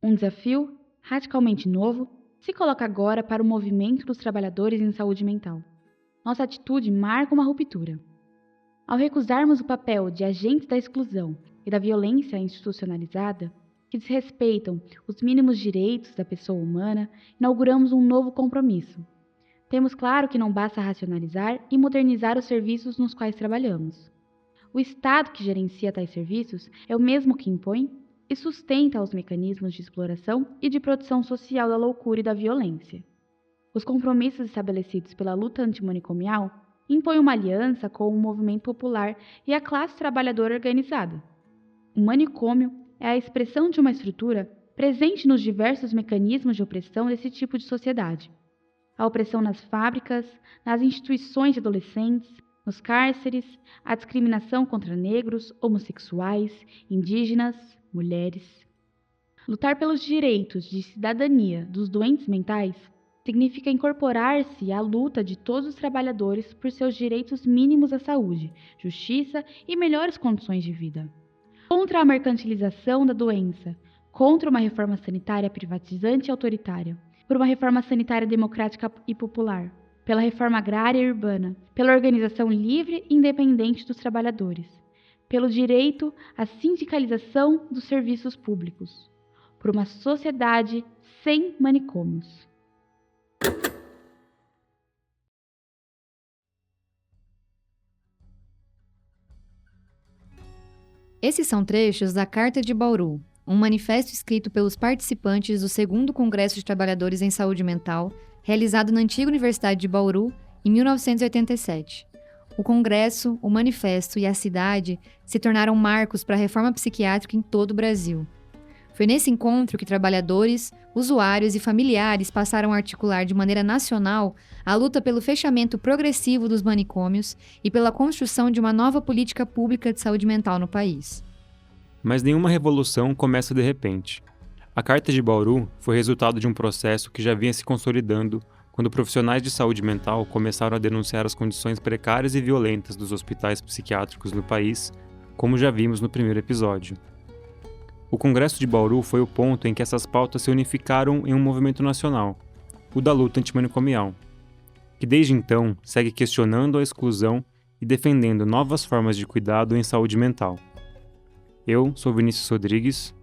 Um desafio, radicalmente novo, se coloca agora para o movimento dos trabalhadores em saúde mental. Nossa atitude marca uma ruptura. Ao recusarmos o papel de agentes da exclusão e da violência institucionalizada, que desrespeitam os mínimos direitos da pessoa humana, inauguramos um novo compromisso. Temos claro que não basta racionalizar e modernizar os serviços nos quais trabalhamos. O Estado que gerencia tais serviços é o mesmo que impõe e sustenta os mecanismos de exploração e de produção social da loucura e da violência. Os compromissos estabelecidos pela luta antimanicomial impõem uma aliança com o movimento popular e a classe trabalhadora organizada. O manicômio é a expressão de uma estrutura presente nos diversos mecanismos de opressão desse tipo de sociedade. A opressão nas fábricas, nas instituições de adolescentes, nos cárceres, a discriminação contra negros, homossexuais, indígenas, mulheres. Lutar pelos direitos de cidadania dos doentes mentais significa incorporar-se à luta de todos os trabalhadores por seus direitos mínimos à saúde, justiça e melhores condições de vida. Contra a mercantilização da doença, contra uma reforma sanitária privatizante e autoritária, por uma reforma sanitária democrática e popular, pela reforma agrária e urbana, pela organização livre e independente dos trabalhadores, pelo direito à sindicalização dos serviços públicos, por uma sociedade sem manicômios. Esses são trechos da Carta de Bauru, um manifesto escrito pelos participantes do 2º Congresso de Trabalhadores em Saúde Mental, realizado na antiga Universidade de Bauru, em 1987. O Congresso, o Manifesto e a cidade se tornaram marcos para a reforma psiquiátrica em todo o Brasil. Foi nesse encontro que trabalhadores, usuários e familiares passaram a articular de maneira nacional a luta pelo fechamento progressivo dos manicômios e pela construção de uma nova política pública de saúde mental no país. Mas nenhuma revolução começa de repente. A Carta de Bauru foi resultado de um processo que já vinha se consolidando quando profissionais de saúde mental começaram a denunciar as condições precárias e violentas dos hospitais psiquiátricos no país, como já vimos no primeiro episódio. O Congresso de Bauru foi o ponto em que essas pautas se unificaram em um movimento nacional, o da luta antimanicomial, que desde então segue questionando a exclusão e defendendo novas formas de cuidado em saúde mental. Eu sou Vinícius Rodrigues.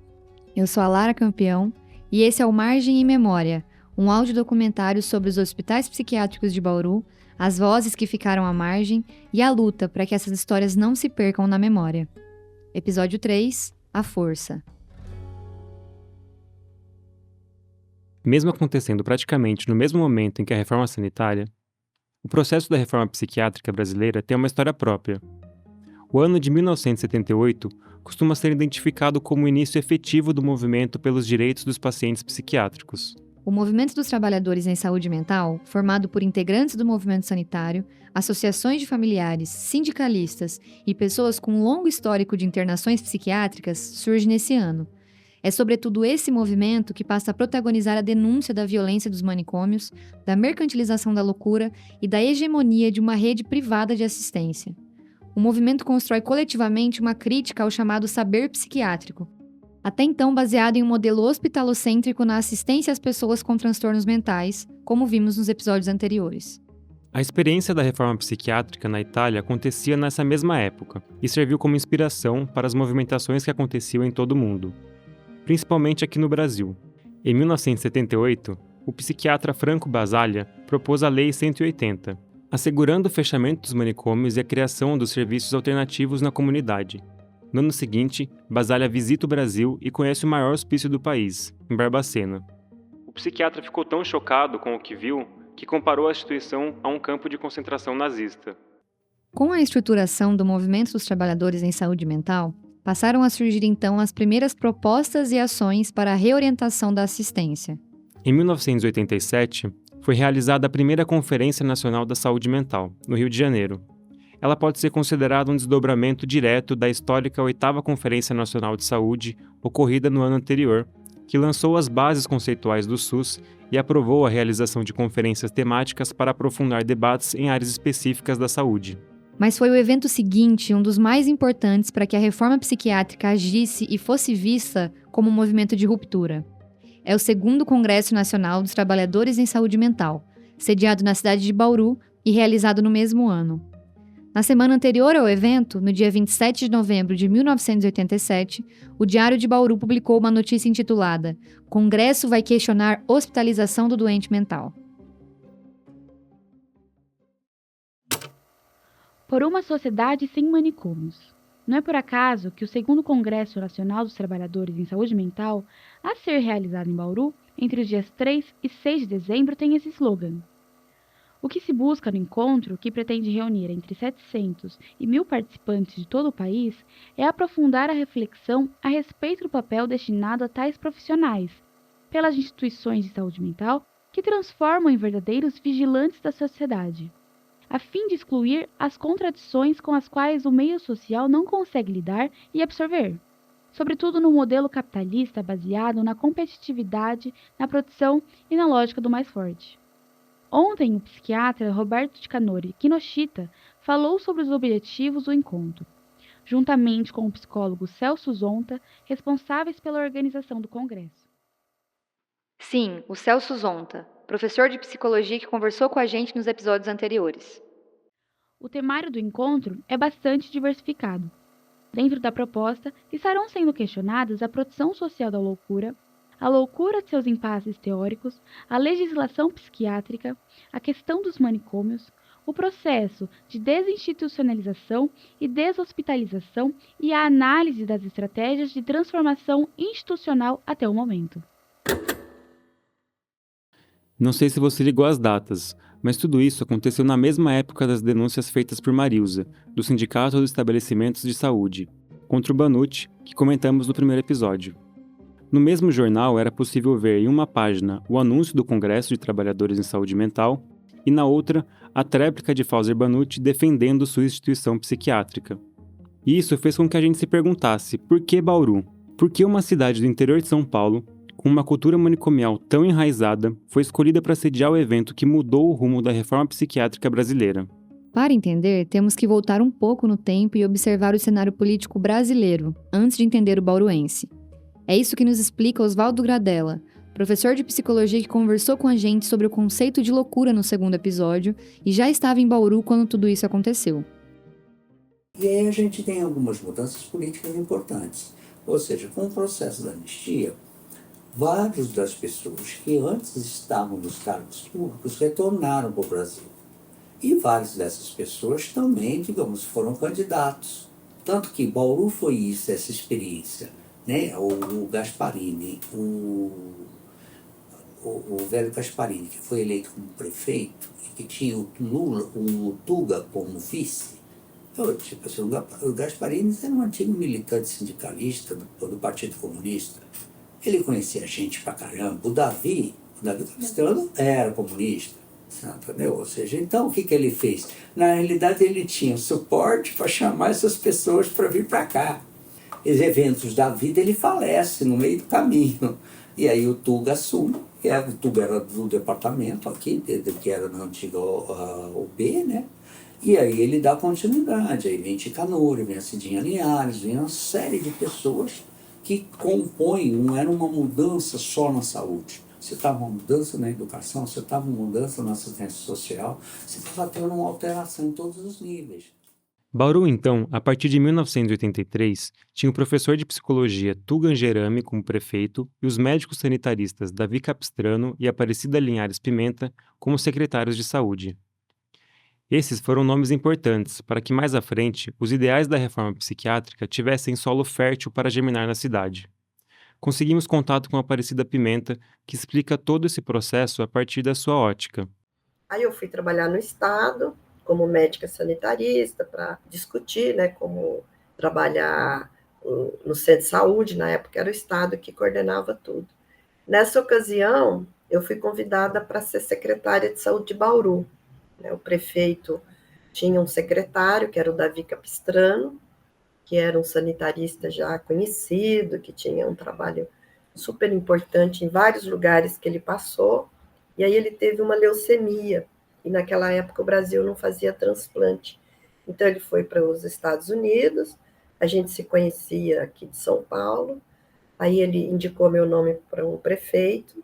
Eu sou a Lara Campeão e esse é o Margem e Memória, um audiodocumentário sobre os hospitais psiquiátricos de Bauru, as vozes que ficaram à margem e a luta para que essas histórias não se percam na memória. Episódio 3, A Força. Mesmo acontecendo praticamente no mesmo momento em que a reforma sanitária, o processo da reforma psiquiátrica brasileira tem uma história própria. O ano de 1978 costuma ser identificado como o início efetivo do movimento pelos direitos dos pacientes psiquiátricos. O Movimento dos Trabalhadores em Saúde Mental, formado por integrantes do movimento sanitário, associações de familiares, sindicalistas e pessoas com um longo histórico de internações psiquiátricas, surge nesse ano. É sobretudo esse movimento que passa a protagonizar a denúncia da violência dos manicômios, da mercantilização da loucura e da hegemonia de uma rede privada de assistência. O movimento constrói coletivamente uma crítica ao chamado saber psiquiátrico, até então baseado em um modelo hospitalocêntrico na assistência às pessoas com transtornos mentais, como vimos nos episódios anteriores. A experiência da reforma psiquiátrica na Itália acontecia nessa mesma época e serviu como inspiração para as movimentações que aconteciam em todo o mundo, principalmente aqui no Brasil. Em 1978, o psiquiatra Franco Basaglia propôs a Lei 180, assegurando o fechamento dos manicômios e a criação dos serviços alternativos na comunidade. No ano seguinte, Basaglia visita o Brasil e conhece o maior hospício do país, em Barbacena. O psiquiatra ficou tão chocado com o que viu que comparou a instituição a um campo de concentração nazista. Com a estruturação do Movimento dos Trabalhadores em Saúde Mental, passaram a surgir então as primeiras propostas e ações para a reorientação da assistência. Em 1987, foi realizada a primeira Conferência Nacional da Saúde Mental, no Rio de Janeiro. Ela pode ser considerada um desdobramento direto da histórica 8ª Conferência Nacional de Saúde, ocorrida no ano anterior, que lançou as bases conceituais do SUS e aprovou a realização de conferências temáticas para aprofundar debates em áreas específicas da saúde. Mas foi o evento seguinte um dos mais importantes para que a reforma psiquiátrica agisse e fosse vista como um movimento de ruptura. é o segundo Congresso Nacional dos Trabalhadores em Saúde Mental, sediado na cidade de Bauru e realizado no mesmo ano. Na semana anterior ao evento, no dia 27 de novembro de 1987, o Diário de Bauru publicou uma notícia intitulada "Congresso vai questionar hospitalização do doente mental". Por uma sociedade sem manicômios. Não é por acaso que o segundo Congresso Nacional dos Trabalhadores em Saúde Mental, a ser realizado em Bauru, entre os dias 3 e 6 de dezembro, tem esse slogan. O que se busca no encontro, que pretende reunir entre 700 e 1.000 participantes de todo o país, é aprofundar a reflexão a respeito do papel destinado a tais profissionais, pelas instituições de saúde mental, que transformam em verdadeiros vigilantes da sociedade, a fim de excluir as contradições com as quais o meio social não consegue lidar e absorver, sobretudo no modelo capitalista baseado na competitividade, na produção e na lógica do mais forte. Ontem, o psiquiatra Roberto de Canori Kinoshita falou sobre os objetivos do encontro, juntamente com o psicólogo Celso Zonta, responsáveis pela organização do congresso. Sim, o Celso Zonta, professor de psicologia que conversou com a gente nos episódios anteriores. O temário do encontro é bastante diversificado. Dentro da proposta, estarão sendo questionadas a produção social da loucura, a loucura de seus impasses teóricos, a legislação psiquiátrica, a questão dos manicômios, o processo de desinstitucionalização e deshospitalização e a análise das estratégias de transformação institucional até o momento. Não sei se você ligou às datas, mas tudo isso aconteceu na mesma época das denúncias feitas por Marilza, do Sindicato dos Estabelecimentos de Saúde, contra o Banucci, que comentamos no primeiro episódio. No mesmo jornal era possível ver em uma página o anúncio do Congresso de Trabalhadores em Saúde Mental e na outra a tréplica de Fauser Banucci defendendo sua instituição psiquiátrica. E isso fez com que a gente se perguntasse por que Bauru? Por que uma cidade do interior de São Paulo, com uma cultura manicomial tão enraizada, foi escolhida para sediar o evento que mudou o rumo da reforma psiquiátrica brasileira? Para entender, temos que voltar um pouco no tempo e observar o cenário político brasileiro, antes de entender o bauruense. É isso que nos explica Oswaldo Gradella, professor de psicologia que conversou com a gente sobre o conceito de loucura no segundo episódio e já estava em Bauru quando tudo isso aconteceu. E aí a gente tem algumas mudanças políticas importantes. Ou seja, com o processo da anistia, várias das pessoas que antes estavam nos cargos públicos retornaram para o Brasil. E várias dessas pessoas também, digamos, foram candidatos. Tanto que Bauru foi isso, essa experiência. Né? O Gasparini, o velho Gasparini, que foi eleito como prefeito e que tinha o Lula, o Tuga como vice. Tipo assim, o Gasparini era um antigo militante sindicalista do Partido Comunista. Ele conhecia gente pra caramba. O Davi Capistrano era comunista. Entendeu? Ou seja, então o que ele fez? Na realidade, ele tinha suporte para chamar essas pessoas para vir para cá. Os eventos da vida, ele falece no meio do caminho. E aí o Tuga assume, o Tuga era do departamento aqui, que era na antiga UB, né? E aí ele dá continuidade, aí vem Ticanori, vem a Cidinha Linhares, vem uma série de pessoas que compõem, não era uma mudança só na saúde. Você estava uma mudança na educação, você estava uma mudança na assistência social, você estava tendo uma alteração em todos os níveis. Bauru, então, a partir de 1983, tinha o professor de psicologia Tuga Angerami como prefeito e os médicos sanitaristas Davi Capistrano e Aparecida Linhares Pimenta como secretários de saúde. Esses foram nomes importantes para que mais à frente os ideais da reforma psiquiátrica tivessem solo fértil para germinar na cidade. Conseguimos contato com a Aparecida Pimenta, que explica todo esse processo a partir da sua ótica. Aí eu fui trabalhar no Estado, como médica sanitarista, para discutir, né, como trabalhar no centro de saúde, na época era o Estado que coordenava tudo. Nessa ocasião, eu fui convidada para ser secretária de saúde de Bauru. Né, o prefeito tinha um secretário, que era o Davi Capistrano, que era um sanitarista já conhecido, que tinha um trabalho super importante em vários lugares que ele passou, e aí ele teve uma leucemia, e naquela época o Brasil não fazia transplante. Então ele foi para os Estados Unidos, a gente se conhecia aqui de São Paulo, Aí ele indicou meu nome para um prefeito,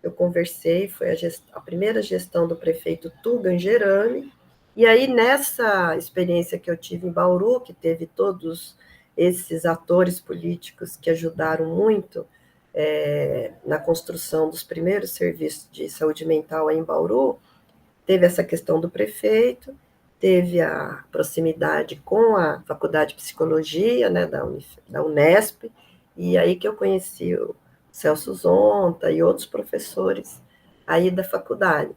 eu conversei, foi a primeira gestão do prefeito Tuga Angerani, e aí nessa experiência que eu tive em Bauru, que teve todos esses atores políticos que ajudaram muito na construção dos primeiros serviços de saúde mental em Bauru, teve essa questão do prefeito, teve a proximidade com a Faculdade de Psicologia, né, da Unesp, e aí que eu conheci o Celso Zonta e outros professores aí da faculdade.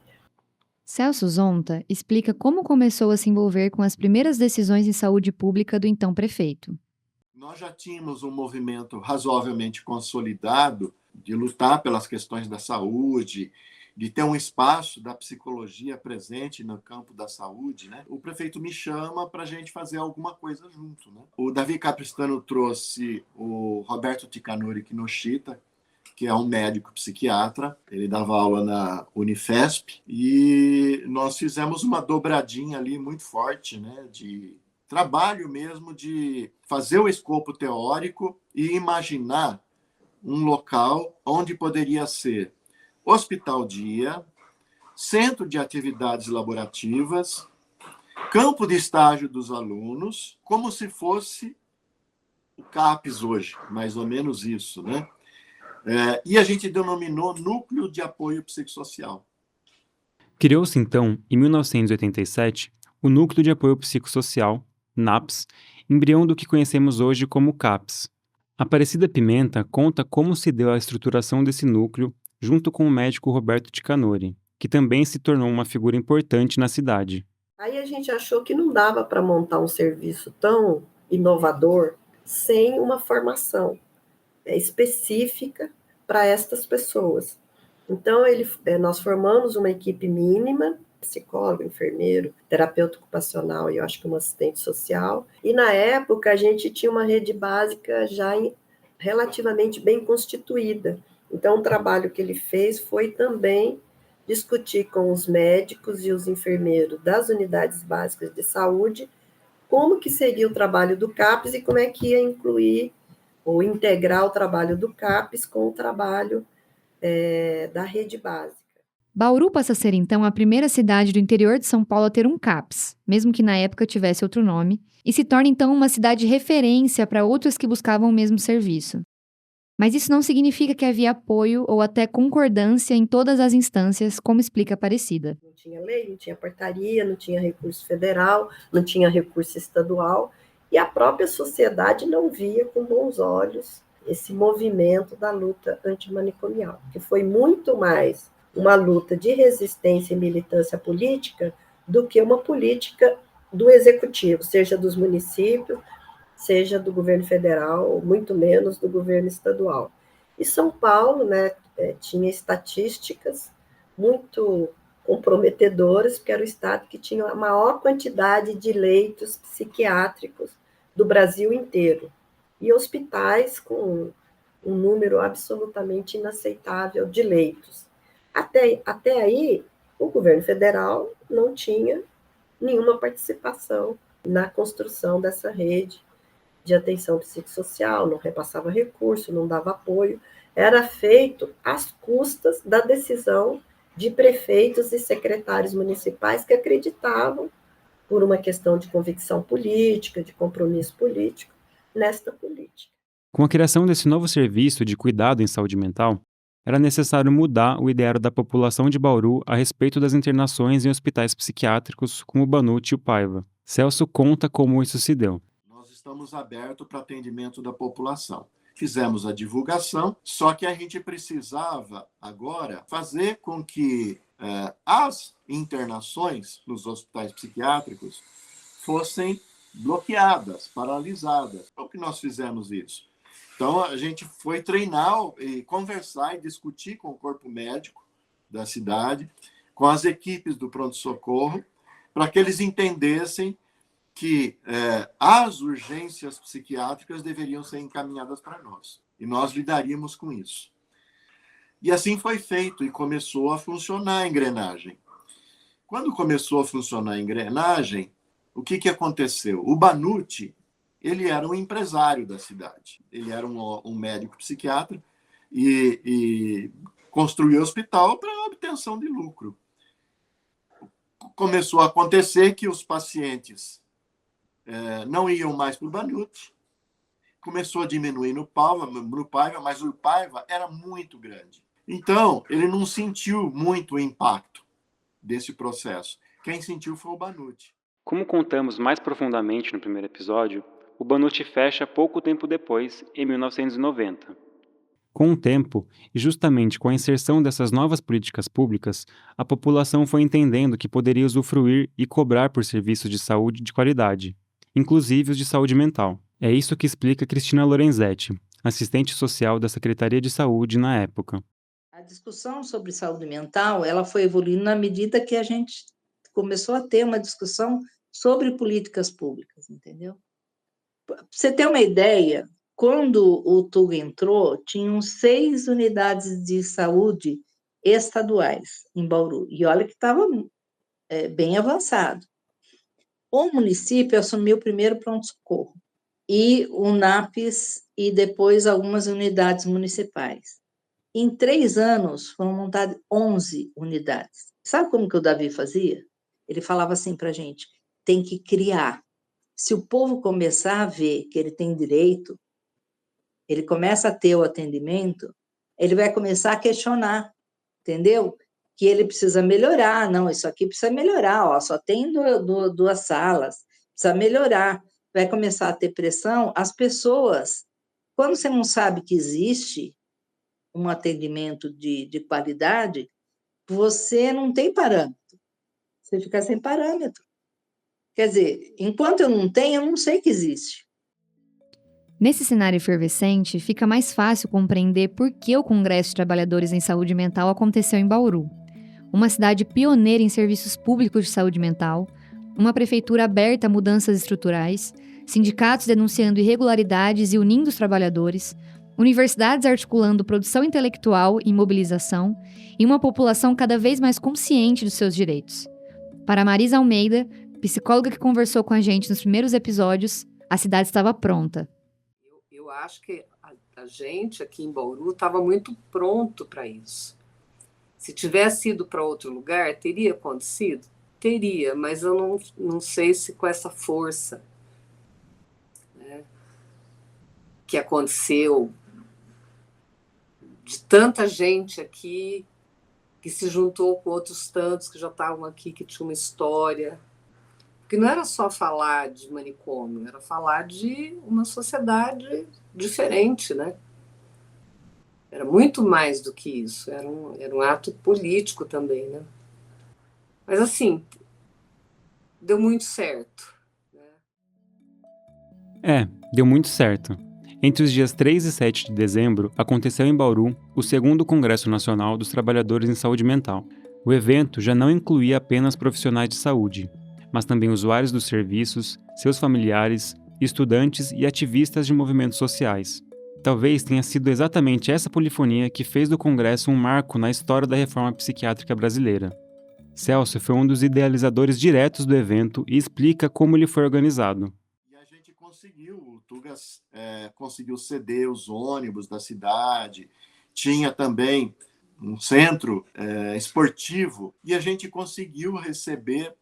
Celso Zonta explica como começou a se envolver com as primeiras decisões em saúde pública do então prefeito. Nós já tínhamos um movimento razoavelmente consolidado de lutar pelas questões da saúde, de ter um espaço da psicologia presente no campo da saúde, né? O prefeito me chama para a gente fazer alguma coisa junto, né? O Davi Capistrano trouxe o Roberto Ticanori Kinoshita, que é um médico psiquiatra, ele dava aula na Unifesp, e nós fizemos uma dobradinha ali muito forte, né, de trabalho mesmo de fazer o escopo teórico e imaginar um local onde poderia ser hospital-dia, centro de atividades laborativas, campo de estágio dos alunos, como se fosse o CAPES hoje, mais ou menos isso, né? E a gente denominou Núcleo de Apoio Psicossocial. Criou-se, então, em 1987, o Núcleo de Apoio Psicossocial, NAPS, embrião do que conhecemos hoje como CAPS. Aparecida Pimenta conta como se deu a estruturação desse núcleo junto com o médico Roberto Ticanori, que também se tornou uma figura importante na cidade. Aí a gente achou que não dava para montar um serviço tão inovador sem uma formação específica para estas pessoas. Então, nós formamos uma equipe mínima, psicólogo, enfermeiro, terapeuta ocupacional e eu acho que um assistente social. E, na época, a gente tinha uma rede básica já relativamente bem constituída. Então, o trabalho que ele fez foi também discutir com os médicos e os enfermeiros das unidades básicas de saúde como que seria o trabalho do CAPES e como é que ia incluir ou integrar o trabalho do CAPES com o trabalho da rede básica. Bauru passa a ser, então, a primeira cidade do interior de São Paulo a ter um CAPS, mesmo que na época tivesse outro nome, e se torna, então, uma cidade de referência para outras que buscavam o mesmo serviço. Mas isso não significa que havia apoio ou até concordância em todas as instâncias, como explica Aparecida. Não tinha lei, não tinha portaria, não tinha recurso federal, não tinha recurso estadual, e a própria sociedade não via com bons olhos esse movimento da luta antimanicomial, que foi muito mais uma luta de resistência e militância política do que uma política do executivo, seja dos municípios, seja do governo federal, muito menos do governo estadual. E São Paulo, né, tinha estatísticas muito comprometedoras, porque era o estado que tinha a maior quantidade de leitos psiquiátricos do Brasil inteiro, e hospitais com um número absolutamente inaceitável de leitos. Até aí, o governo federal não tinha nenhuma participação na construção dessa rede de atenção psicossocial, não repassava recurso, não dava apoio, era feito às custas da decisão de prefeitos e secretários municipais que acreditavam, por uma questão de convicção política, de compromisso político, nesta política. Com a criação desse novo serviço de cuidado em saúde mental, era necessário mudar o ideário da população de Bauru a respeito das internações em hospitais psiquiátricos como o Banut e o Paiva. Celso conta como isso se deu. Nós estamos abertos para atendimento da população. Fizemos a divulgação, só que a gente precisava agora fazer com que as internações nos hospitais psiquiátricos fossem bloqueadas, paralisadas. Como que nós fizemos isso? Então, a gente foi treinar e conversar e discutir com o corpo médico da cidade, com as equipes do pronto-socorro, para que eles entendessem que as urgências psiquiátricas deveriam ser encaminhadas para nós. E nós lidaríamos com isso. E assim foi feito e começou a funcionar a engrenagem. Quando começou a funcionar a engrenagem, o que aconteceu? O Banut, ele era um empresário da cidade. Ele era um médico psiquiatra e construiu o hospital para obtenção de lucro. Começou a acontecer que os pacientes não iam mais para o Banuti, começou a diminuir no Paiva, mas o Paiva era muito grande. Então, ele não sentiu muito o impacto desse processo. Quem sentiu foi o Banuti. Como contamos mais profundamente no primeiro episódio, o Banuti fecha pouco tempo depois, em 1990. Com o tempo, e justamente com a inserção dessas novas políticas públicas, a população foi entendendo que poderia usufruir e cobrar por serviços de saúde de qualidade, inclusive os de saúde mental. É isso que explica Cristina Lorenzetti, assistente social da Secretaria de Saúde na época. A discussão sobre saúde mental, ela foi evoluindo na medida que a gente começou a ter uma discussão sobre políticas públicas, entendeu? Para você ter uma ideia, quando o Tuga entrou, tinham 6 unidades de saúde estaduais em Bauru, e olha que estava bem avançado. O município assumiu primeiro o pronto-socorro, e o NAPES, e depois algumas unidades municipais. Em 3 anos, foram montadas 11 unidades. Sabe como que o Davi fazia? Ele falava assim para a gente, tem que criar. Se o povo começar a ver que ele tem direito, ele começa a ter o atendimento, ele vai começar a questionar, entendeu? Que ele precisa melhorar, não, isso aqui precisa melhorar, ó, só tem 2 salas, precisa melhorar. Vai começar a ter pressão, as pessoas, quando você não sabe que existe um atendimento de qualidade, você não tem parâmetro, você fica sem parâmetro. Quer dizer, enquanto eu não tenho, eu não sei que existe. Nesse cenário efervescente, fica mais fácil compreender por que o Congresso de Trabalhadores em Saúde Mental aconteceu em Bauru. Uma cidade pioneira em serviços públicos de saúde mental, uma prefeitura aberta a mudanças estruturais, sindicatos denunciando irregularidades e unindo os trabalhadores, universidades articulando produção intelectual e mobilização, e uma população cada vez mais consciente dos seus direitos. Para Marisa Almeida, psicóloga que conversou com a gente nos primeiros episódios, a cidade estava pronta. Eu acho que a gente aqui em Bauru estava muito pronto para isso. Se tivesse ido para outro lugar, teria acontecido? Teria, mas eu não sei se com essa força, né, que aconteceu, de tanta gente aqui que se juntou com outros tantos que já estavam aqui, que tinham uma história. Porque não era só falar de manicômio, era falar de uma sociedade diferente, né? Era muito mais do que isso, era um ato político também, né? Mas, assim, deu muito certo. Né? Deu muito certo. Entre os dias 3 e 7 de dezembro, aconteceu em Bauru o 2º Congresso Nacional dos Trabalhadores em Saúde Mental. O evento já não incluía apenas profissionais de saúde, mas também usuários dos serviços, seus familiares, estudantes e ativistas de movimentos sociais. Talvez tenha sido exatamente essa polifonia que fez do Congresso um marco na história da reforma psiquiátrica brasileira. Celso foi um dos idealizadores diretos do evento e explica como ele foi organizado. E a gente conseguiu, o Tugas conseguiu ceder os ônibus da cidade, tinha também um centro esportivo, e a gente conseguiu receber,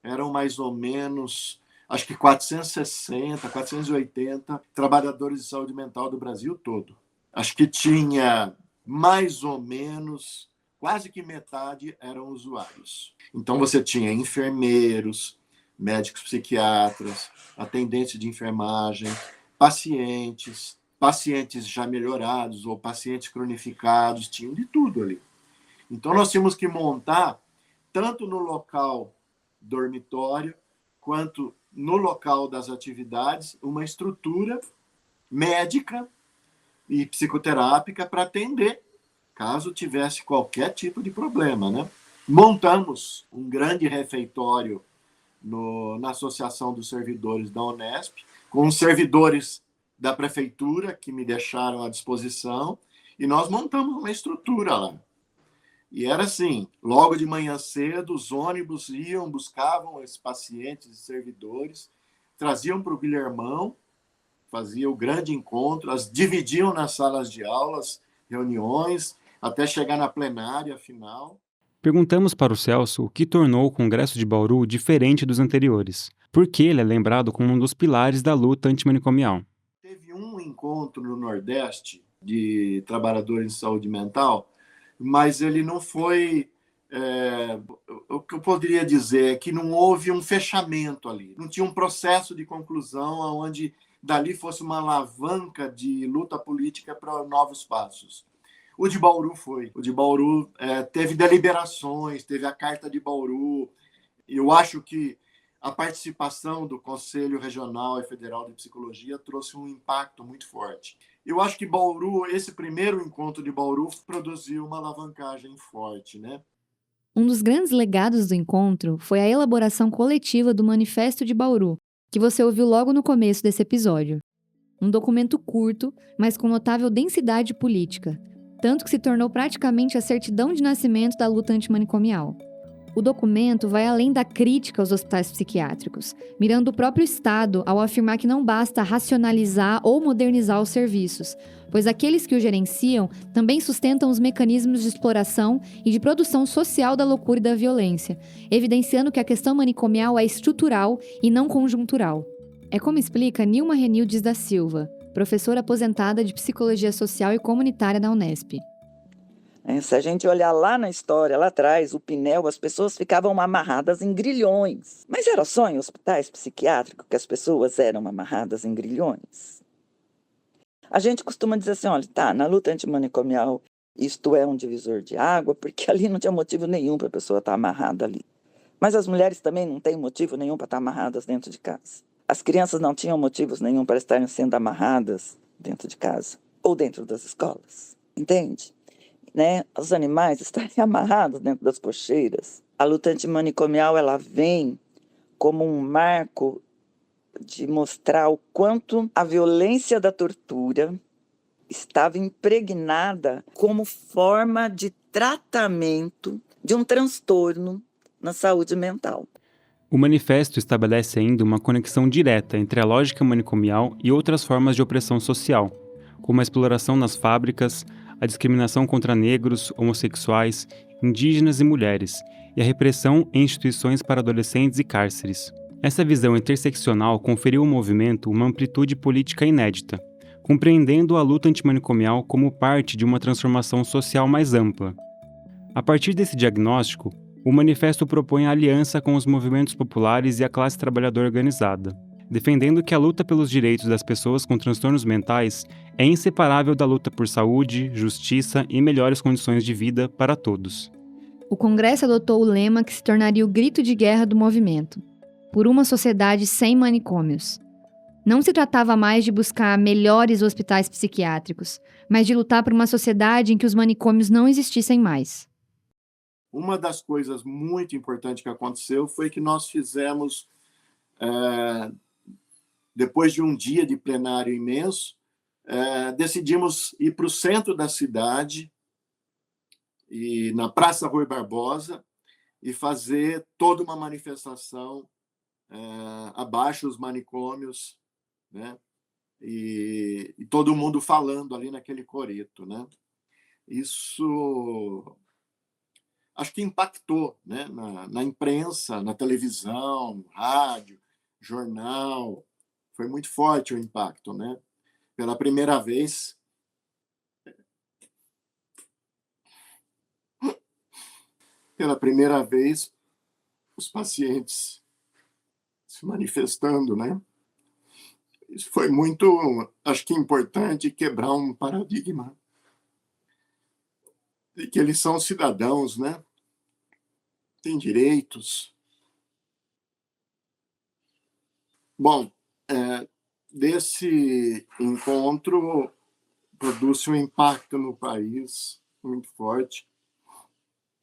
eram mais ou menos, acho que 460, 480 trabalhadores de saúde mental do Brasil todo. Acho que tinha mais ou menos, quase que metade eram usuários. Então você tinha enfermeiros, médicos psiquiatras, atendentes de enfermagem, pacientes já melhorados ou pacientes cronificados, tinham de tudo ali. Então nós tínhamos que montar, tanto no local dormitório, quanto no local das atividades, uma estrutura médica e psicoterápica para atender, caso tivesse qualquer tipo de problema, né? Montamos um grande refeitório na Associação dos Servidores da Unesp, com os servidores da prefeitura que me deixaram à disposição, e nós montamos uma estrutura lá. E era assim, logo de manhã cedo, os ônibus iam, buscavam esses pacientes e servidores, traziam para o Guilhermão, fazia o grande encontro, as dividiam nas salas de aulas, reuniões, até chegar na plenária final. Perguntamos para o Celso o que tornou o Congresso de Bauru diferente dos anteriores, porque ele é lembrado como um dos pilares da luta antimanicomial. Teve um encontro no Nordeste de trabalhadores em saúde mental, mas ele não foi... o que eu poderia dizer é que não houve um fechamento ali, não tinha um processo de conclusão onde dali fosse uma alavanca de luta política para novos passos. O de Bauru foi. O de Bauru teve deliberações, teve a Carta de Bauru. Eu acho que a participação do Conselho Regional e Federal de Psicologia trouxe um impacto muito forte. Eu acho que Bauru, esse primeiro encontro de Bauru, produziu uma alavancagem forte, né? Um dos grandes legados do encontro foi a elaboração coletiva do Manifesto de Bauru, que você ouviu logo no começo desse episódio. Um documento curto, mas com notável densidade política, tanto que se tornou praticamente a certidão de nascimento da luta antimanicomial. O documento vai além da crítica aos hospitais psiquiátricos, mirando o próprio Estado ao afirmar que não basta racionalizar ou modernizar os serviços, pois aqueles que o gerenciam também sustentam os mecanismos de exploração e de produção social da loucura e da violência, evidenciando que a questão manicomial é estrutural e não conjuntural. É como explica Nilma Renildes da Silva, professora aposentada de Psicologia Social e Comunitária da Unesp. Se a gente olhar lá na história, lá atrás, o Pinel, as pessoas ficavam amarradas em grilhões. Mas era só em hospitais psiquiátricos que as pessoas eram amarradas em grilhões? A gente costuma dizer assim, olha, na luta antimanicomial, isto é um divisor de água, porque ali não tinha motivo nenhum para a pessoa estar amarrada ali. Mas as mulheres também não têm motivo nenhum para estar amarradas dentro de casa. As crianças não tinham motivos nenhum para estarem sendo amarradas dentro de casa ou dentro das escolas, entende? Os animais estarem amarrados dentro das cocheiras. A luta antimanicomial, ela vem como um marco de mostrar o quanto a violência da tortura estava impregnada como forma de tratamento de um transtorno na saúde mental. O manifesto estabelece ainda uma conexão direta entre a lógica manicomial e outras formas de opressão social, como a exploração nas fábricas, a discriminação contra negros, homossexuais, indígenas e mulheres, e a repressão em instituições para adolescentes e cárceres. Essa visão interseccional conferiu ao movimento uma amplitude política inédita, compreendendo a luta antimanicomial como parte de uma transformação social mais ampla. A partir desse diagnóstico, o manifesto propõe a aliança com os movimentos populares e a classe trabalhadora organizada, defendendo que a luta pelos direitos das pessoas com transtornos mentais é inseparável da luta por saúde, justiça e melhores condições de vida para todos. O Congresso adotou o lema que se tornaria o grito de guerra do movimento: por uma sociedade sem manicômios. Não se tratava mais de buscar melhores hospitais psiquiátricos, mas de lutar por uma sociedade em que os manicômios não existissem mais. Uma das coisas muito importantes que aconteceu foi que nós fizemos, depois de um dia de plenário imenso, decidimos ir para o centro da cidade, e na Praça Rui Barbosa, e fazer toda uma manifestação abaixo os manicômios, né? E todo mundo falando ali naquele coreto, né? Isso acho que impactou, né? Na imprensa, na televisão, rádio, jornal. Foi muito forte o impacto, né? Pela primeira vez, os pacientes se manifestando, né? Isso foi muito, acho que importante, quebrar um paradigma de que eles são cidadãos, né? Têm direitos. Bom, desse encontro produz um impacto no país muito forte,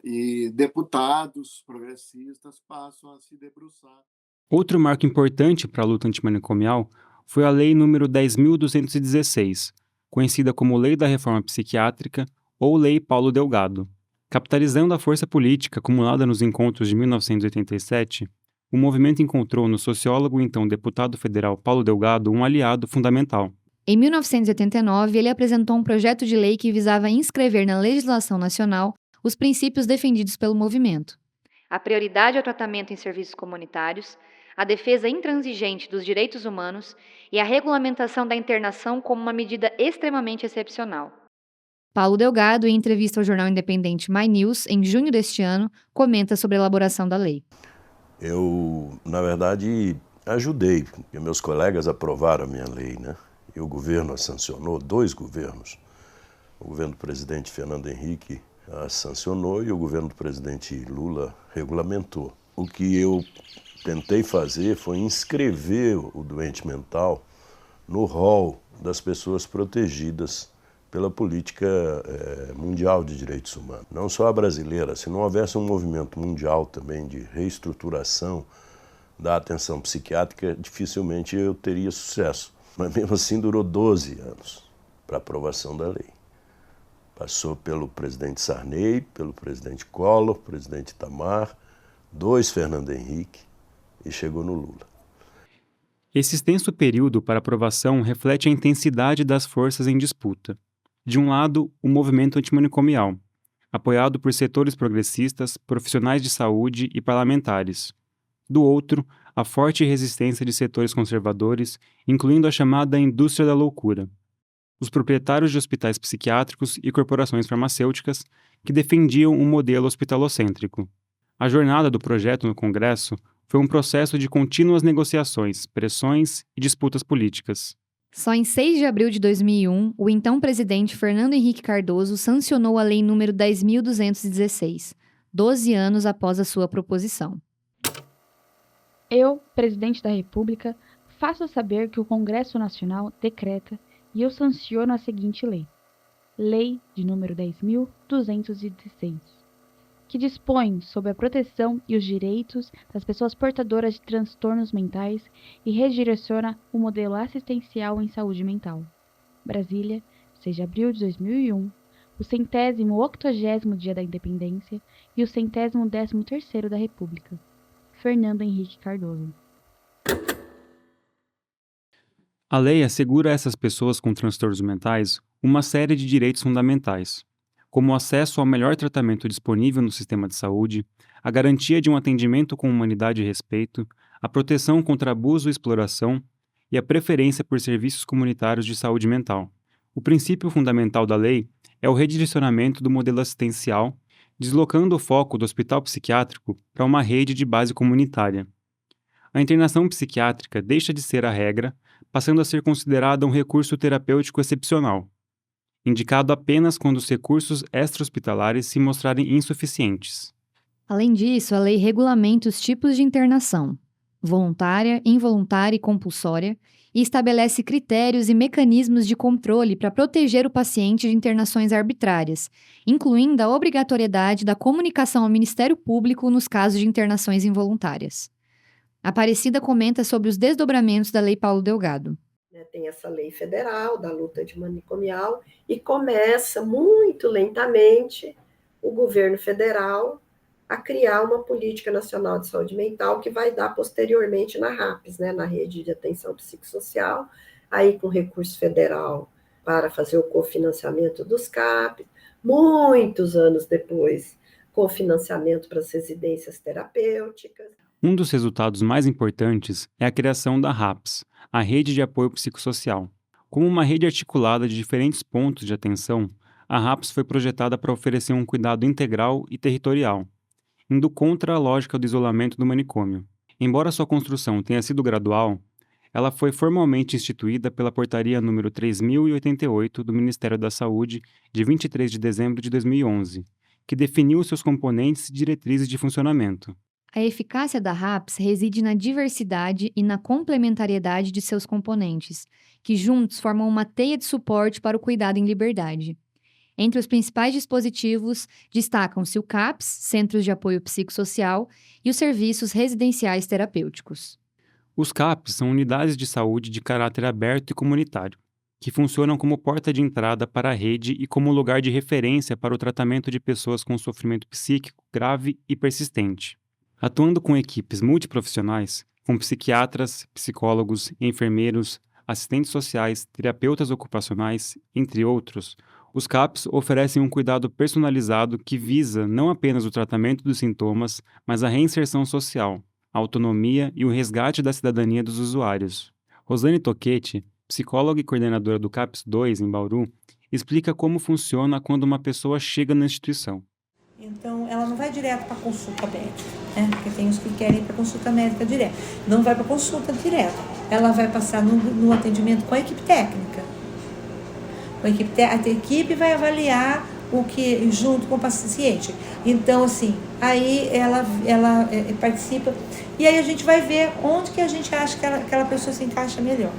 e deputados progressistas passam a se debruçar. Outro marco importante para a luta antimanicomial foi a Lei nº 10.216, conhecida como Lei da Reforma Psiquiátrica ou Lei Paulo Delgado. Capitalizando a força política acumulada nos encontros de 1987, O movimento encontrou no sociólogo e então deputado federal Paulo Delgado um aliado fundamental. Em 1989, ele apresentou um projeto de lei que visava inscrever na legislação nacional os princípios defendidos pelo movimento: a prioridade ao tratamento em serviços comunitários, a defesa intransigente dos direitos humanos e a regulamentação da internação como uma medida extremamente excepcional. Paulo Delgado, em entrevista ao jornal independente My News, em junho deste ano, comenta sobre a elaboração da lei. Eu, na verdade, ajudei, porque meus colegas aprovaram a minha lei, né? E o governo a sancionou, 2 governos. O governo do presidente Fernando Henrique a sancionou e o governo do presidente Lula regulamentou. O que eu tentei fazer foi inscrever o doente mental no rol das pessoas protegidas pela política mundial de direitos humanos. Não só a brasileira, se não houvesse um movimento mundial também de reestruturação da atenção psiquiátrica, dificilmente eu teria sucesso. Mas mesmo assim durou 12 anos para aprovação da lei. Passou pelo presidente Sarney, pelo presidente Collor, presidente Itamar, 2 Fernando Henrique e chegou no Lula. Esse extenso período para aprovação reflete a intensidade das forças em disputa. De um lado, o movimento antimanicomial, apoiado por setores progressistas, profissionais de saúde e parlamentares. Do outro, a forte resistência de setores conservadores, incluindo a chamada indústria da loucura, os proprietários de hospitais psiquiátricos e corporações farmacêuticas que defendiam um modelo hospitalocêntrico. A jornada do projeto no Congresso foi um processo de contínuas negociações, pressões e disputas políticas. Só em 6 de abril de 2001, o então presidente Fernando Henrique Cardoso sancionou a Lei nº 10.216, 12 anos após a sua proposição. Eu, presidente da República, faço saber que o Congresso Nacional decreta e eu sanciono a seguinte lei. Lei de número 10.216, que dispõe sobre a proteção e os direitos das pessoas portadoras de transtornos mentais e redireciona o modelo assistencial em saúde mental. Brasília, 6 de abril de 2001, o 180º dia da Independência e o 113º da República. Fernando Henrique Cardoso. A lei assegura a essas pessoas com transtornos mentais uma série de direitos fundamentais, como o acesso ao melhor tratamento disponível no sistema de saúde, a garantia de um atendimento com humanidade e respeito, a proteção contra abuso e exploração e a preferência por serviços comunitários de saúde mental. O princípio fundamental da lei é o redirecionamento do modelo assistencial, deslocando o foco do hospital psiquiátrico para uma rede de base comunitária. A internação psiquiátrica deixa de ser a regra, passando a ser considerada um recurso terapêutico excepcional, indicado apenas quando os recursos extra-hospitalares se mostrarem insuficientes. Além disso, a lei regulamenta os tipos de internação, voluntária, involuntária e compulsória, e estabelece critérios e mecanismos de controle para proteger o paciente de internações arbitrárias, incluindo a obrigatoriedade da comunicação ao Ministério Público nos casos de internações involuntárias. Aparecida comenta sobre os desdobramentos da Lei Paulo Delgado. Tem essa lei federal da luta antimanicomial e começa muito lentamente o governo federal a criar uma política nacional de saúde mental que vai dar posteriormente na RAPS, né, na Rede de Atenção Psicossocial, aí com recurso federal para fazer o cofinanciamento dos CAPs, muitos anos depois, cofinanciamento para as residências terapêuticas. Um dos resultados mais importantes é a criação da RAPS, a Rede de Apoio Psicossocial. Como uma rede articulada de diferentes pontos de atenção, a RAPS foi projetada para oferecer um cuidado integral e territorial, indo contra a lógica do isolamento do manicômio. Embora sua construção tenha sido gradual, ela foi formalmente instituída pela Portaria número 3088 do Ministério da Saúde, de 23 de dezembro de 2011, que definiu seus componentes e diretrizes de funcionamento. A eficácia da RAPS reside na diversidade e na complementariedade de seus componentes, que juntos formam uma teia de suporte para o cuidado em liberdade. Entre os principais dispositivos, destacam-se o CAPS, Centros de Apoio Psicossocial, e os serviços residenciais terapêuticos. Os CAPs são unidades de saúde de caráter aberto e comunitário, que funcionam como porta de entrada para a rede e como lugar de referência para o tratamento de pessoas com sofrimento psíquico grave e persistente. Atuando com equipes multiprofissionais, com psiquiatras, psicólogos, enfermeiros, assistentes sociais, terapeutas ocupacionais, entre outros, os CAPs oferecem um cuidado personalizado que visa não apenas o tratamento dos sintomas, mas a reinserção social, a autonomia e o resgate da cidadania dos usuários. Rosane Tocchetti, psicóloga e coordenadora do CAPS 2 em Bauru, explica como funciona quando uma pessoa chega na instituição. Então, ela não vai direto para consulta médica, né? Porque tem os que querem ir para consulta médica direto. Não vai para consulta direto. Ela vai passar no atendimento com a equipe técnica. A equipe vai avaliar o que junto com o paciente. Então, assim, aí ela participa e aí a gente vai ver onde que a gente acha que aquela pessoa se encaixa melhor.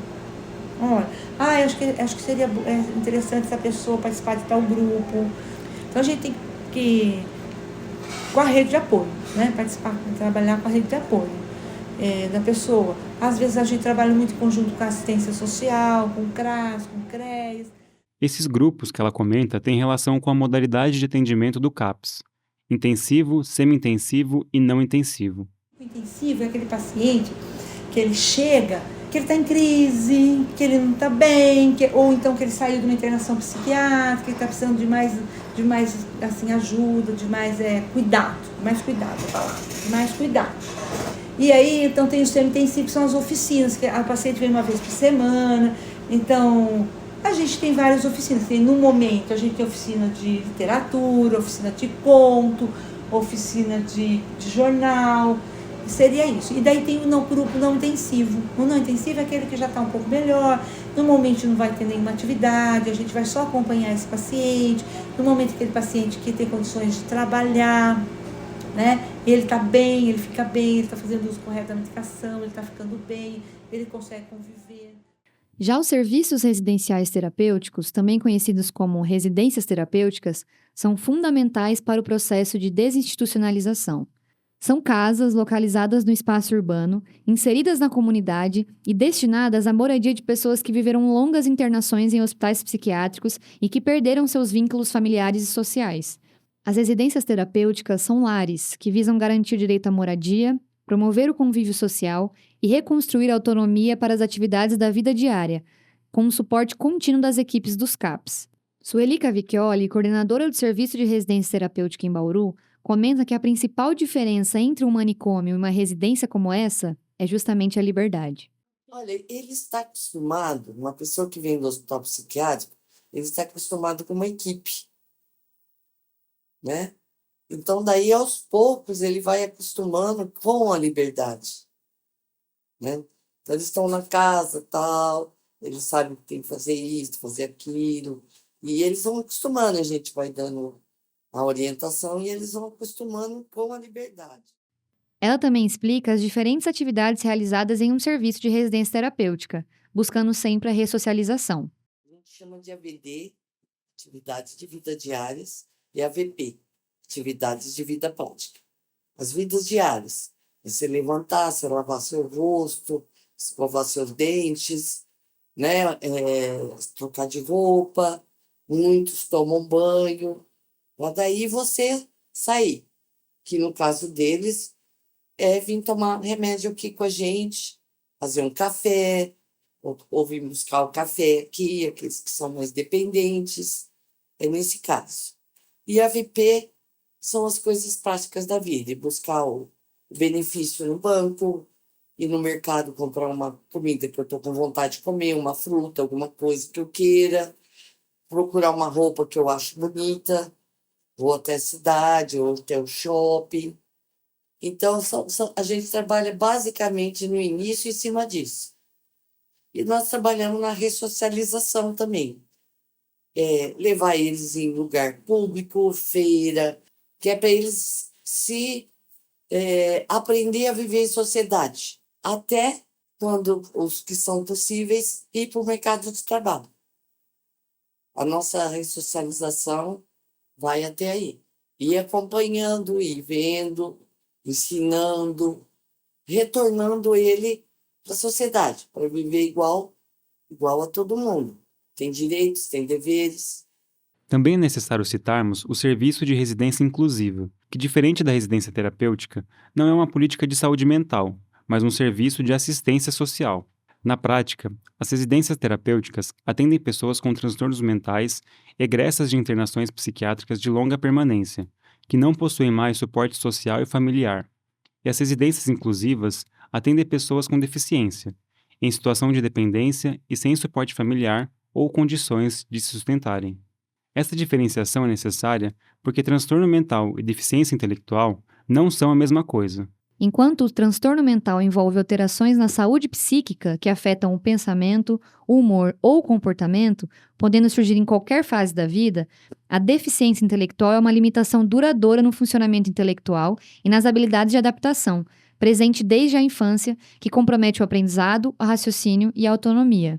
Olha, acho que seria interessante essa pessoa participar de tal grupo. Então, a gente tem que com a rede de apoio, né? Trabalhar com a rede de apoio da pessoa. Às vezes a gente trabalha muito em conjunto com a assistência social, com o CRAS, com o CREAS. Esses grupos que ela comenta têm relação com a modalidade de atendimento do CAPS: intensivo, semi-intensivo e não intensivo. O intensivo é aquele paciente que ele chega, que ele está em crise, que ele não está bem, ou então que ele saiu de uma internação psiquiátrica, que ele está precisando de mais assim, ajuda, de mais cuidado, mais cuidado. E aí, então, tem os semi-intensivos, que são as oficinas, que a paciente vem uma vez por semana. Então, a gente tem várias oficinas. No momento, a gente tem oficina de literatura, oficina de conto, oficina de jornal. Seria isso. E daí tem o grupo não intensivo. O não intensivo é aquele que já está um pouco melhor. Normalmente não vai ter nenhuma atividade, a gente vai só acompanhar esse paciente. No momento aquele paciente que tem condições de trabalhar, né? Ele está bem, ele fica bem, ele está fazendo uso correto da medicação, ele está ficando bem, ele consegue conviver. Já os serviços residenciais terapêuticos, também conhecidos como residências terapêuticas, são fundamentais para o processo de desinstitucionalização. São casas localizadas no espaço urbano, inseridas na comunidade e destinadas à moradia de pessoas que viveram longas internações em hospitais psiquiátricos e que perderam seus vínculos familiares e sociais. As residências terapêuticas são lares que visam garantir o direito à moradia, promover o convívio social e reconstruir a autonomia para as atividades da vida diária, com o suporte contínuo das equipes dos CAPs. Sueli Cavicchioli, coordenadora do Serviço de Residência Terapêutica em Bauru, comenta que a principal diferença entre um manicômio e uma residência como essa é justamente a liberdade. Olha, ele está acostumado, uma pessoa que vem do hospital psiquiátrico, ele está acostumado com uma equipe, né? Então, daí, aos poucos, ele vai acostumando com a liberdade, né? Então, eles estão na casa, tal, eles sabem que tem que fazer isso, fazer aquilo, e eles vão acostumando, a gente vai dando a orientação e eles vão acostumando com a liberdade. Ela também explica as diferentes atividades realizadas em um serviço de residência terapêutica, buscando sempre a ressocialização. A gente chama de AVD, atividades de vida diárias, e AVP, atividades de vida prática. As vidas diárias, você levantar, você lavar seu rosto, escovar seus dentes, né? Trocar de roupa, muitos tomam banho, mas daí você sair, que no caso deles é vir tomar remédio aqui com a gente, fazer um café, ou vir buscar o café aqui, aqueles que são mais dependentes, é nesse caso. E a VP são as coisas práticas da vida, buscar o benefício no banco, ir no mercado comprar uma comida que eu estou com vontade de comer, uma fruta, alguma coisa que eu queira, procurar uma roupa que eu acho bonita, ou até a cidade, ou até o shopping. Então, a gente trabalha basicamente no início em cima disso. E nós trabalhamos na ressocialização também. Levar eles em lugar público, feira, que é para eles aprender a viver em sociedade. Até quando os que são possíveis ir para o mercado de trabalho. A nossa ressocialização vai até aí. Ir acompanhando, ir vendo, ensinando, retornando ele para a sociedade, para viver igual a todo mundo. Tem direitos, tem deveres. Também é necessário citarmos o Serviço de Residência Inclusiva, que, diferente da residência terapêutica, não é uma política de saúde mental, mas um serviço de assistência social. Na prática, as residências terapêuticas atendem pessoas com transtornos mentais egressas de internações psiquiátricas de longa permanência, que não possuem mais suporte social e familiar. E as residências inclusivas atendem pessoas com deficiência, em situação de dependência e sem suporte familiar ou condições de se sustentarem. Essa diferenciação é necessária porque transtorno mental e deficiência intelectual não são a mesma coisa. Enquanto o transtorno mental envolve alterações na saúde psíquica que afetam o pensamento, o humor ou o comportamento, podendo surgir em qualquer fase da vida, a deficiência intelectual é uma limitação duradoura no funcionamento intelectual e nas habilidades de adaptação, presente desde a infância, que compromete o aprendizado, o raciocínio e a autonomia.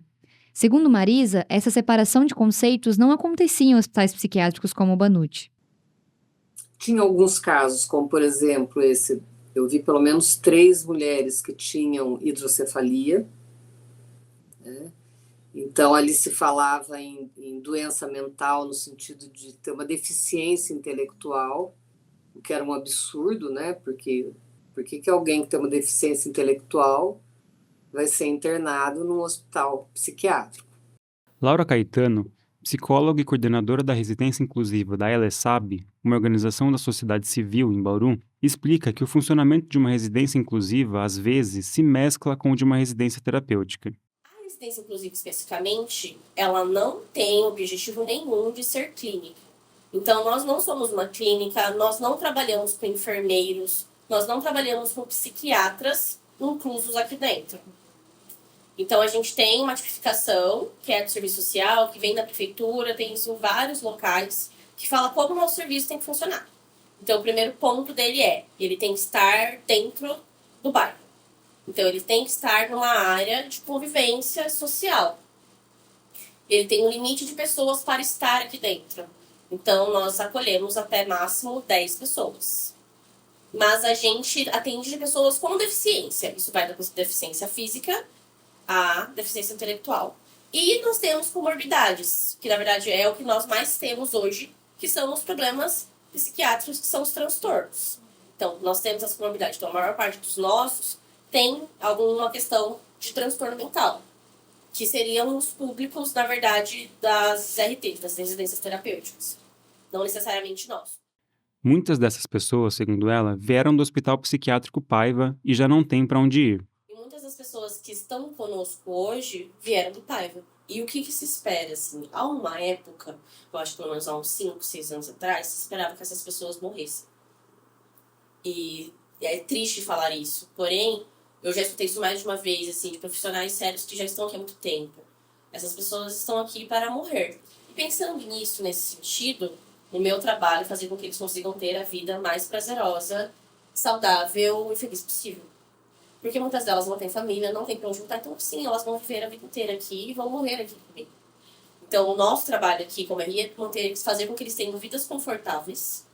Segundo Marisa, essa separação de conceitos não acontecia em hospitais psiquiátricos como o Banucci. Tinha alguns casos, como por exemplo esse. Eu vi pelo menos 3 mulheres que tinham hidrocefalia, né? Então ali se falava em doença mental no sentido de ter uma deficiência intelectual, o que era um absurdo, né? Porque alguém que tem uma deficiência intelectual vai ser internado num hospital psiquiátrico? Laura Caetano, psicóloga e coordenadora da residência inclusiva da LSAB, uma organização da sociedade civil em Bauru, explica que o funcionamento de uma residência inclusiva, às vezes, se mescla com o de uma residência terapêutica. A residência inclusiva, especificamente, ela não tem objetivo nenhum de ser clínica. Então, nós não somos uma clínica, nós não trabalhamos com enfermeiros, nós não trabalhamos com psiquiatras inclusos aqui dentro. Então, a gente tem uma tipificação, que é do serviço social, que vem da prefeitura, tem isso em vários locais, que fala como o nosso serviço tem que funcionar. Então, o primeiro ponto dele ele tem que estar dentro do bairro. Então, ele tem que estar numa área de convivência social. Ele tem um limite de pessoas para estar aqui dentro. Então, nós acolhemos até máximo 10 pessoas. Mas a gente atende pessoas com deficiência. Isso vai da deficiência física à deficiência intelectual. E nós temos comorbidades, que na verdade é o que nós mais temos hoje, que são os problemas psiquiátricos, que são os transtornos. Então, nós temos as comorbidades. Então, a maior parte dos nossos tem alguma questão de transtorno mental, que seriam os públicos, na verdade, das RTs, das residências terapêuticas. Não necessariamente nós. Muitas dessas pessoas, segundo ela, vieram do Hospital Psiquiátrico Paiva e já não têm para onde ir. E muitas das pessoas que estão conosco hoje vieram do Paiva. E o que se espera, assim? Há uma época, eu acho que pelo menos há uns 5, 6 anos atrás, se esperava que essas pessoas morressem. E é triste falar isso, porém, eu já escutei isso mais de uma vez, assim, de profissionais sérios que já estão aqui há muito tempo. Essas pessoas estão aqui para morrer. E pensando nisso, nesse sentido, no meu trabalho, fazer com que eles consigam ter a vida mais prazerosa, saudável e feliz possível. Porque muitas delas não têm família, não têm pra onde voltar, então sim, elas vão viver a vida inteira aqui e vão morrer aqui também. Então, o nosso trabalho aqui, como RI, é fazer com que eles tenham vidas confortáveis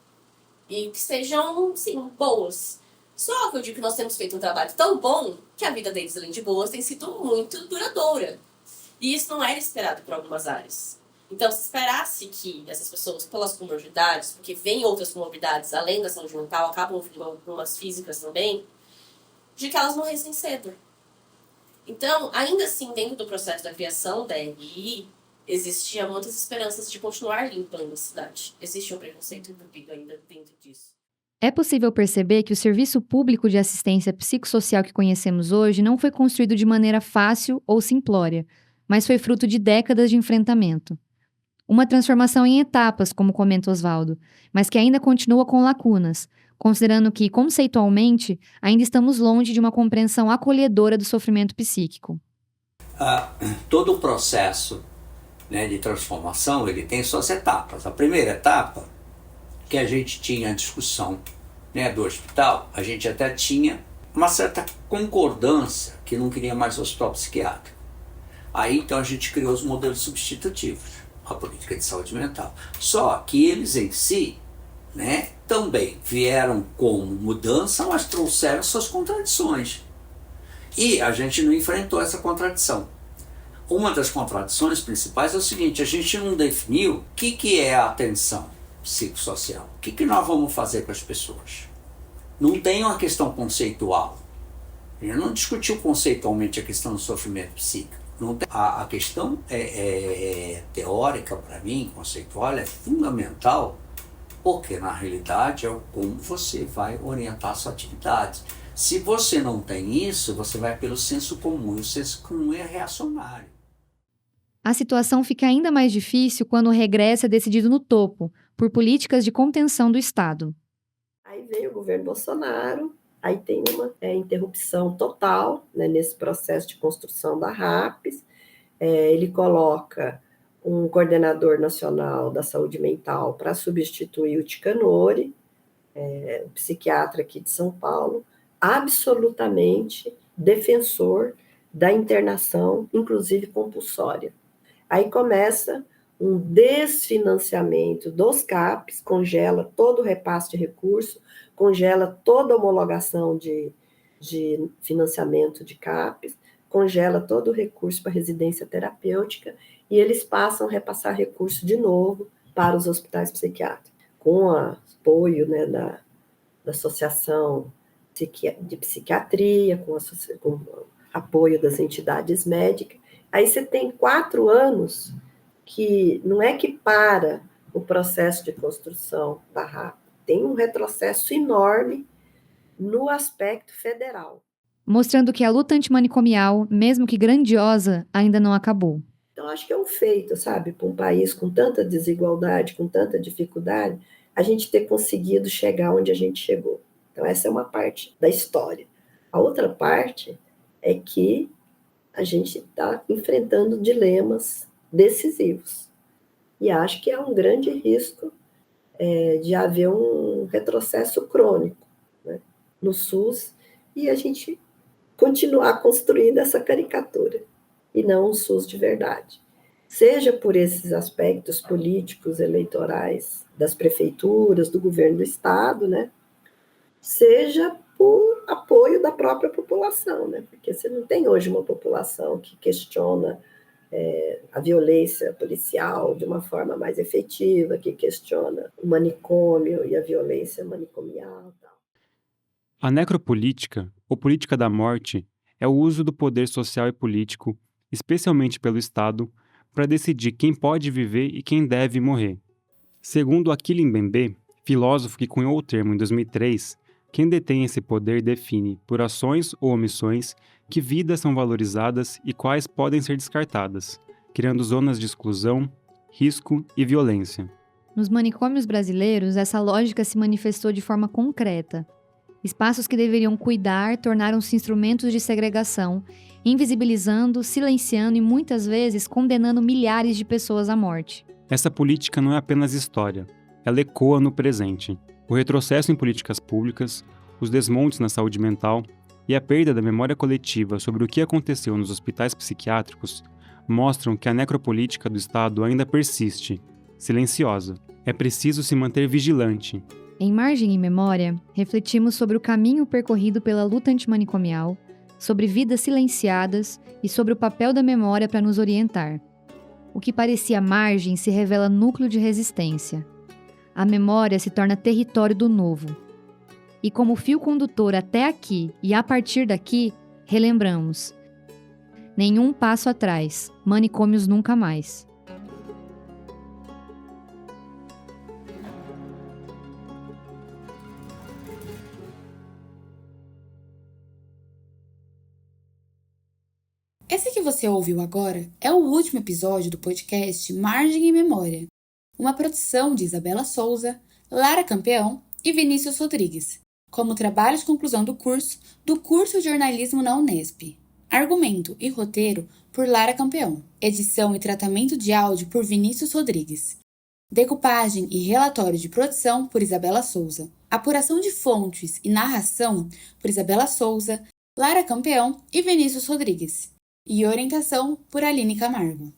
e que sejam, sim, boas. Só que eu digo que nós temos feito um trabalho tão bom que a vida deles, além de boas, tem sido muito duradoura. E isso não era esperado por algumas áreas. Então, se esperasse que essas pessoas, pelas comorbidades, porque vem outras comorbidades, além da saúde mental, acabam vindo algumas físicas também, de que elas morressem cedo. Então, ainda assim, dentro do processo da criação da RI, existia muitas esperanças de continuar limpando a cidade. Existe um preconceito envolvido ainda dentro disso. É possível perceber que o serviço público de assistência psicossocial que conhecemos hoje não foi construído de maneira fácil ou simplória, mas foi fruto de décadas de enfrentamento. Uma transformação em etapas, como comenta Oswaldo, mas que ainda continua com lacunas, considerando que, conceitualmente, ainda estamos longe de uma compreensão acolhedora do sofrimento psíquico. Todo o processo, né, de transformação, ele tem suas etapas. A primeira etapa, que a gente tinha a discussão, né, do hospital, a gente até tinha uma certa concordância que não queria mais hospital psiquiátrico. Aí, então, a gente criou os modelos substitutivos, a política de saúde mental. Só que eles em si, né, também vieram como mudança, mas trouxeram suas contradições. E a gente não enfrentou essa contradição. Uma das contradições principais é o seguinte: a gente não definiu o que é a atenção. psicossocial. O que nós vamos fazer com as pessoas? Não tem uma questão conceitual. A gente não discutiu conceitualmente a questão do sofrimento psíquico. Não tem, a questão teórica, para mim, conceitual, é fundamental, porque na realidade é como você vai orientar a sua atividade. Se você não tem isso, você vai pelo senso comum, e o senso comum é reacionário. A situação fica ainda mais difícil quando o regresso é decidido no topo, por políticas de contenção do Estado. Aí vem o governo Bolsonaro, aí tem uma interrupção total, né, nesse processo de construção da RAPS. Ele coloca um coordenador nacional da saúde mental para substituir o Ticanori, um psiquiatra aqui de São Paulo, absolutamente defensor da internação, inclusive compulsória. Aí começa um desfinanciamento dos CAPs, congela todo o repasse de recurso, congela toda a homologação de financiamento de CAPs, congela todo o recurso para residência terapêutica e eles passam a repassar recurso de novo para os hospitais psiquiátricos, com apoio, né, da Associação de Psiquiatria, com apoio das entidades médicas. Aí você tem 4 anos que não é que para o processo de construção da RAP, tem um retrocesso enorme no aspecto federal. Mostrando que a luta antimanicomial, mesmo que grandiosa, ainda não acabou. Então, acho que é um feito, sabe, para um país com tanta desigualdade, com tanta dificuldade, a gente ter conseguido chegar onde a gente chegou. Então, essa é uma parte da história. A outra parte é que a gente está enfrentando dilemas decisivos. E acho que é um grande risco de haver um retrocesso crônico, né, no SUS e a gente continuar construindo essa caricatura e não um SUS de verdade. Seja por esses aspectos políticos, eleitorais, das prefeituras, do governo do Estado, né, seja por apoio da própria população, né, porque você não tem hoje uma população que questiona a violência policial de uma forma mais efetiva, que questiona o manicômio e a violência manicomial. Tal. A necropolítica, ou política da morte, é o uso do poder social e político, especialmente pelo Estado, para decidir quem pode viver e quem deve morrer. Segundo Achille Mbembe, filósofo que cunhou o termo em 2003, quem detém esse poder define, por ações ou omissões, que vidas são valorizadas e quais podem ser descartadas, criando zonas de exclusão, risco e violência. Nos manicômios brasileiros, essa lógica se manifestou de forma concreta. Espaços que deveriam cuidar tornaram-se instrumentos de segregação, invisibilizando, silenciando e muitas vezes condenando milhares de pessoas à morte. Essa política não é apenas história, ela ecoa no presente. O retrocesso em políticas públicas, os desmontes na saúde mental e a perda da memória coletiva sobre o que aconteceu nos hospitais psiquiátricos mostram que a necropolítica do Estado ainda persiste, silenciosa. É preciso se manter vigilante. Em Margem e Memória, refletimos sobre o caminho percorrido pela luta antimanicomial, sobre vidas silenciadas e sobre o papel da memória para nos orientar. O que parecia margem se revela núcleo de resistência. A memória se torna território do novo. E como fio condutor até aqui e a partir daqui, relembramos. Nenhum passo atrás, manicômios nunca mais. Esse que você ouviu agora é o último episódio do podcast Margem e Memória, uma produção de Isabela Souza, Lara Campeão e Vinícius Rodrigues, como trabalho de conclusão do curso de Jornalismo na Unesp. Argumento e roteiro por Lara Campeão. Edição e tratamento de áudio por Vinícius Rodrigues. Decupagem e relatório de produção por Isabela Souza. Apuração de fontes e narração por Isabela Souza, Lara Campeão e Vinícius Rodrigues. E orientação por Aline Camargo.